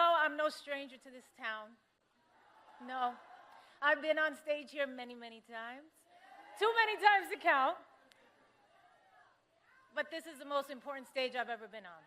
know I'm no stranger to this town. No. I've been on stage here many, many times. Too many times to count. But this is the most important stage I've ever been on.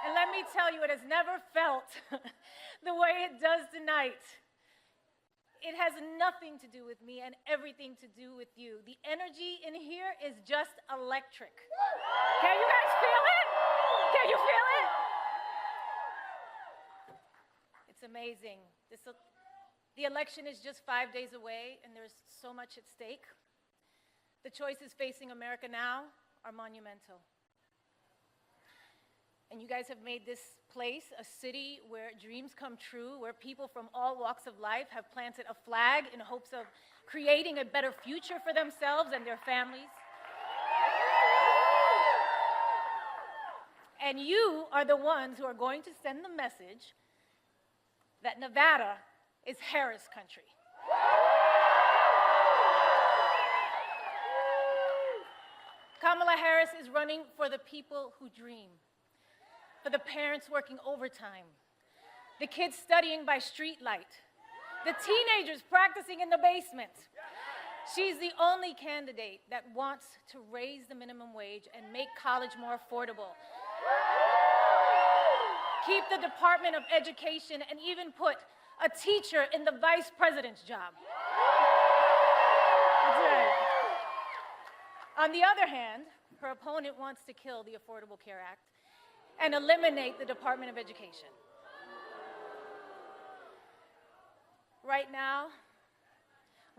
And let me tell you, it has never felt the way it does tonight. It has nothing to do with me and everything to do with you. The energy in here is just electric. Can you guys feel it? Can you feel it? It's amazing. The election is just 5 days away, and there's so much at stake. The choices facing America now are monumental. And you guys have made this place a city where dreams come true, where people from all walks of life have planted a flag in hopes of creating a better future for themselves and their families. And you are the ones who are going to send the message that Nevada is Harris country. Kamala Harris is running for the people who dream, for the parents working overtime, the kids studying by streetlight, the teenagers practicing in the basement. She's the only candidate that wants to raise the minimum wage and make college more affordable, keep the Department of Education, and even put a teacher in the vice president's job. That's right. On the other hand, her opponent wants to kill the Affordable Care Act and eliminate the Department of Education. Right now,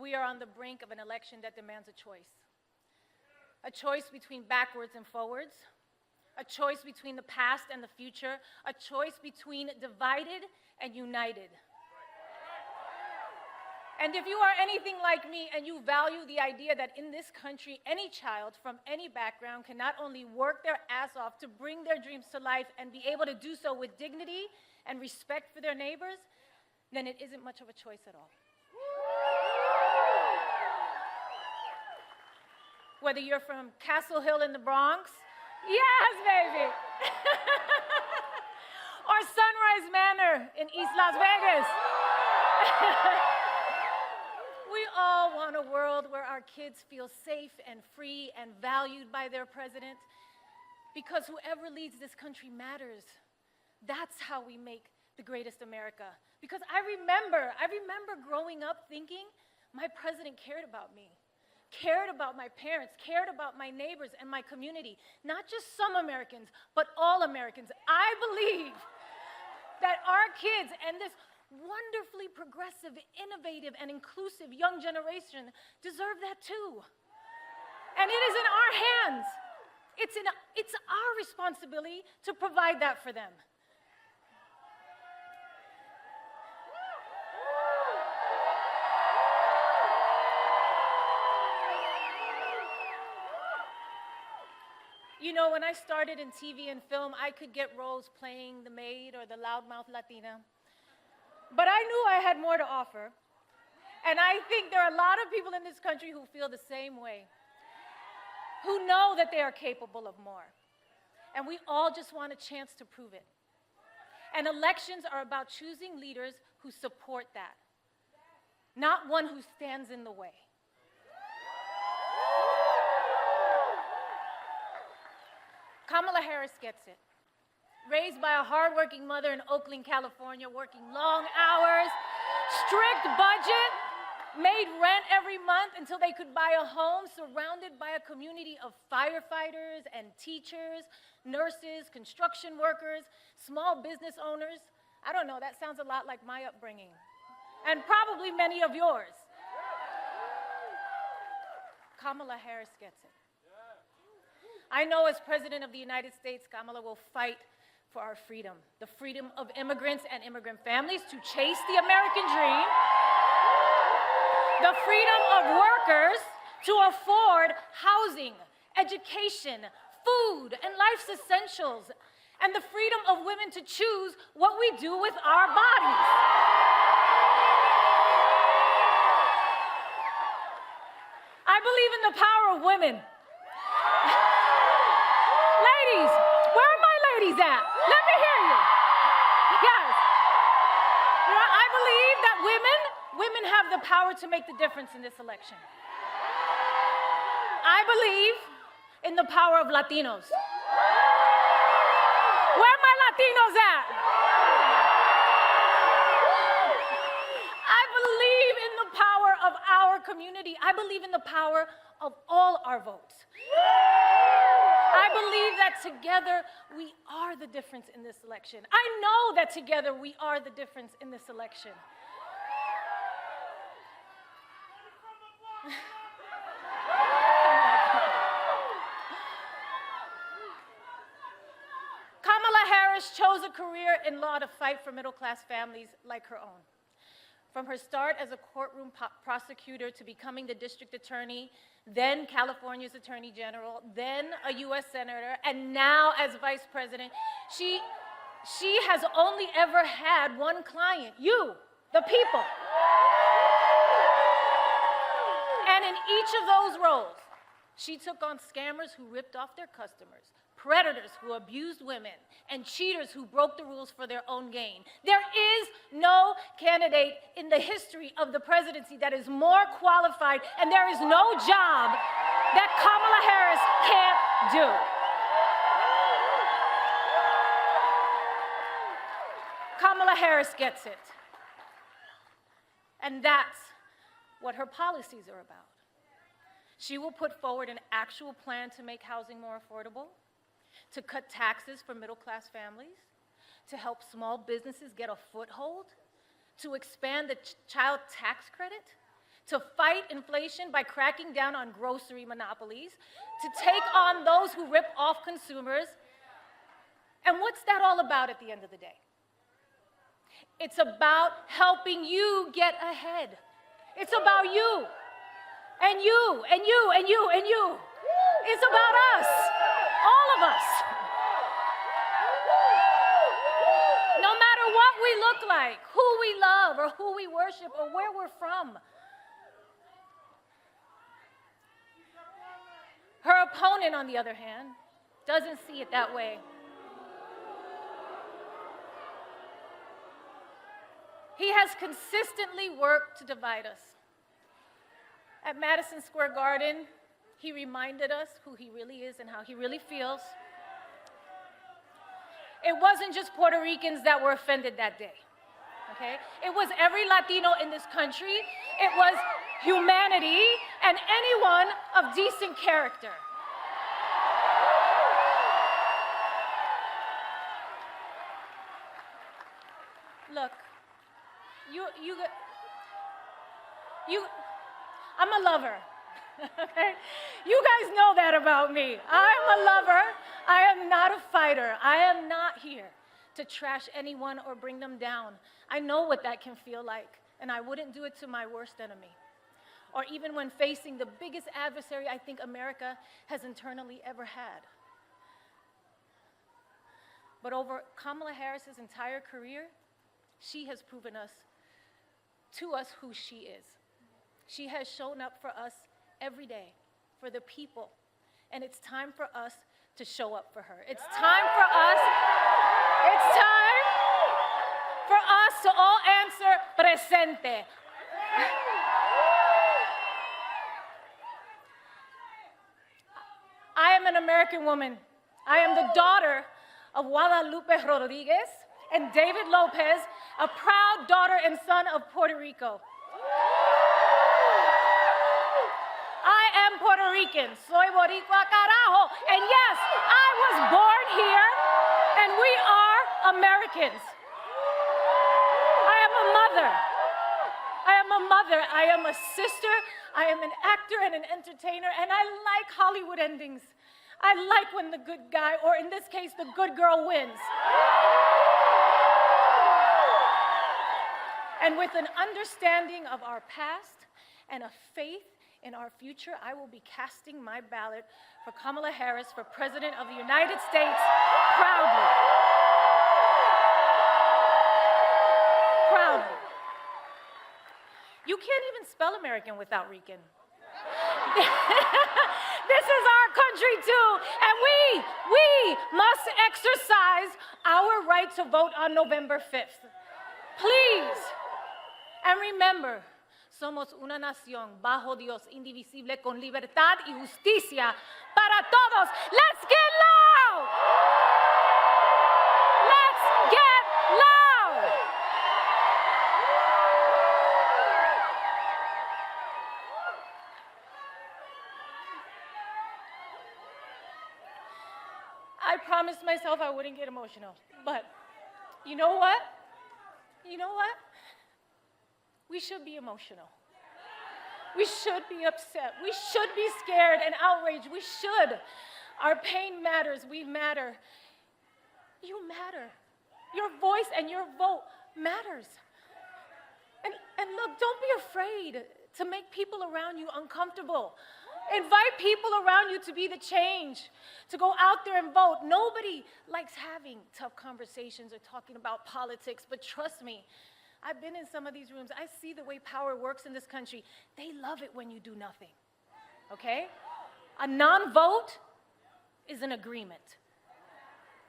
we are on the brink of an election that demands a choice between backwards and forwards, a choice between the past and the future, a choice between divided and united. And if you are anything like me and you value the idea that in this country, any child from any background can not only work their ass off to bring their dreams to life and be able to do so with dignity and respect for their neighbors, then it isn't much of a choice at all. Whether you're from Castle Hill in the Bronx, yes, baby, or Sunrise Manor in East Las Vegas. We all want a world where our kids feel safe and free and valued by their president, because whoever leads this country matters. That's how we make the greatest America. Because I remember growing up thinking my president cared about me, cared about my parents, cared about my neighbors and my community. Not just some Americans, but all Americans. I believe that our kids and this wonderfully progressive, innovative, and inclusive young generation deserve that too. And it is in our hands. It's our responsibility to provide that for them. You know, when I started in TV and film, I could get roles playing the maid or the loudmouth Latina. But I knew I had more to offer. And I think there are a lot of people in this country who feel the same way, who know that they are capable of more. And we all just want a chance to prove it. And elections are about choosing leaders who support that, not one who stands in the way. Kamala Harris gets it. Raised by a hardworking mother in Oakland, California, working long hours, strict budget, made rent every month until they could buy a home, surrounded by a community of firefighters and teachers, nurses, construction workers, small business owners. I don't know, that sounds a lot like my upbringing, and probably many of yours. Kamala Harris gets it. I know as President of the United States, Kamala will fight for our freedom, the freedom of immigrants and immigrant families to chase the American dream, the freedom of workers to afford housing, education, food, and life's essentials, and the freedom of women to choose what we do with our bodies. I believe in the power of women. Ladies, where are my ladies Latino's at? Let me hear you. Yes. You know, I believe that women have the power to make the difference in this election. I believe in the power of Latinos. Where are my Latinos at? I believe in the power of our community. I believe in the power of all our votes. I believe that together we are the difference in this election. I know that together we are the difference in this election. Kamala Harris chose a career in law to fight for middle-class families like her own. From her start as a courtroom prosecutor to becoming the district attorney, then California's attorney general, then a US senator, and now as vice president, she has only ever had one client, you, the people. And in each of those roles, she took on scammers who ripped off their customers, predators who abused women, and cheaters who broke the rules for their own gain. There is no candidate in the history of the presidency that is more qualified, and there is no job that Kamala Harris can't do. Kamala Harris gets it. And that's what her policies are about. She will put forward an actual plan to make housing more affordable, to cut taxes for middle-class families, to help small businesses get a foothold, to expand the child tax credit, to fight inflation by cracking down on grocery monopolies, to take on those who rip off consumers. And what's that all about at the end of the day? It's about helping you get ahead. It's about you, and you, and you, and you, and you. It's about us, all of us. No matter what we look like, who we love, or who we worship, or where we're from. Her opponent, on the other hand, doesn't see it that way. He has consistently worked to divide us. At Madison Square Garden, he reminded us who he really is and how he really feels. It wasn't just Puerto Ricans that were offended that day, okay? It was every Latino in this country. It was humanity and anyone of decent character. Look, I'm a lover. Okay? You guys know that about me. I'm a lover. I am not a fighter. I am not here to trash anyone or bring them down. I know what that can feel like, and I wouldn't do it to my worst enemy, or even when facing the biggest adversary I think America has internally ever had. But over Kamala Harris's entire career, she has proven to us who she is. She has shown up for us every day, for the people, and it's time for us to show up for her. It's time for us to all answer presente. I am an American woman. I am the daughter of Guadalupe Rodriguez and David Lopez, a proud daughter and son of Puerto Rico. I am Puerto Rican. Soy boricua carajo. And yes, I was born here, and we are Americans. I am a mother. I am a sister. I am an actor and an entertainer, and I like Hollywood endings. I like when the good guy, or in this case, the good girl wins. And with an understanding of our past and a faith in our future, I will be casting my ballot for Kamala Harris for President of the United States proudly. Proudly. You can't even spell American without Rican. This is our country too, and we must exercise our right to vote on November 5th. Please. And remember, somos una nación bajo Dios, indivisible, con libertad y justicia para todos. Let's get loud! Let's get loud! I promised myself I wouldn't get emotional, but you know what? You know what? We should be emotional. We should be upset. We should be scared and outraged. We should. Our pain matters. We matter. You matter. Your voice and your vote matters. And look, don't be afraid to make people around you uncomfortable. Invite people around you to be the change, to go out there and vote. Nobody likes having tough conversations or talking about politics, but trust me, I've been in some of these rooms. I see the way power works in this country. They love it when you do nothing, okay? A non-vote is an agreement.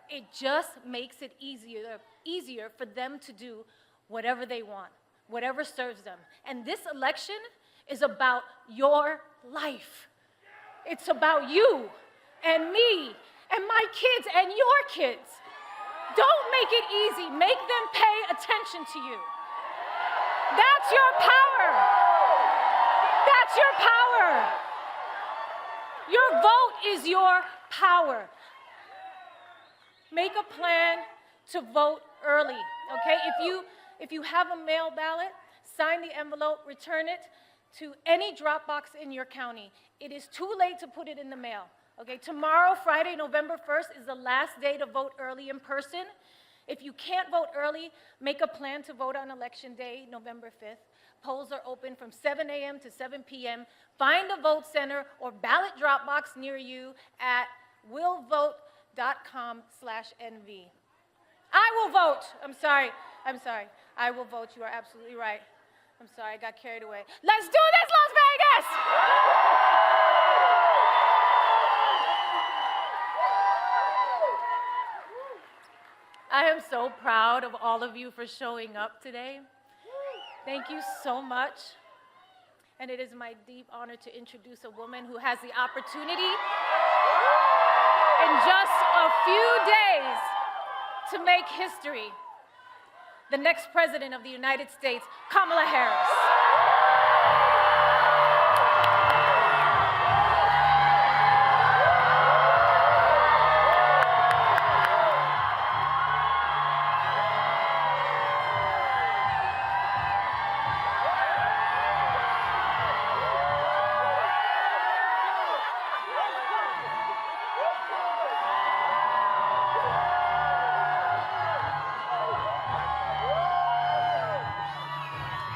It just makes it easier for them to do whatever they want, whatever serves them. And this election is about your life. It's about you and me and my kids and your kids. Don't make it easy. Make them pay attention to you. That's your power. That's your power. Your vote is your power. Make a plan to vote early, okay? If you have a mail ballot, sign the envelope, return it to any drop box in your county. It is too late to put it in the mail, okay? Tomorrow, Friday, November 1st, is the last day to vote early in person. If you can't vote early, make a plan to vote on Election Day, November 5th. Polls are open from 7 a.m. to 7 p.m. Find a vote center or ballot drop box near you at willvote.com/NV. I will vote. I'm sorry. I will vote. You are absolutely right. I'm sorry, I got carried away. Let's do this, Las Vegas! I am so proud of all of you for showing up today. Thank you so much. And it is my deep honor to introduce a woman who has the opportunity in just a few days to make history. The next president of the United States, Kamala Harris.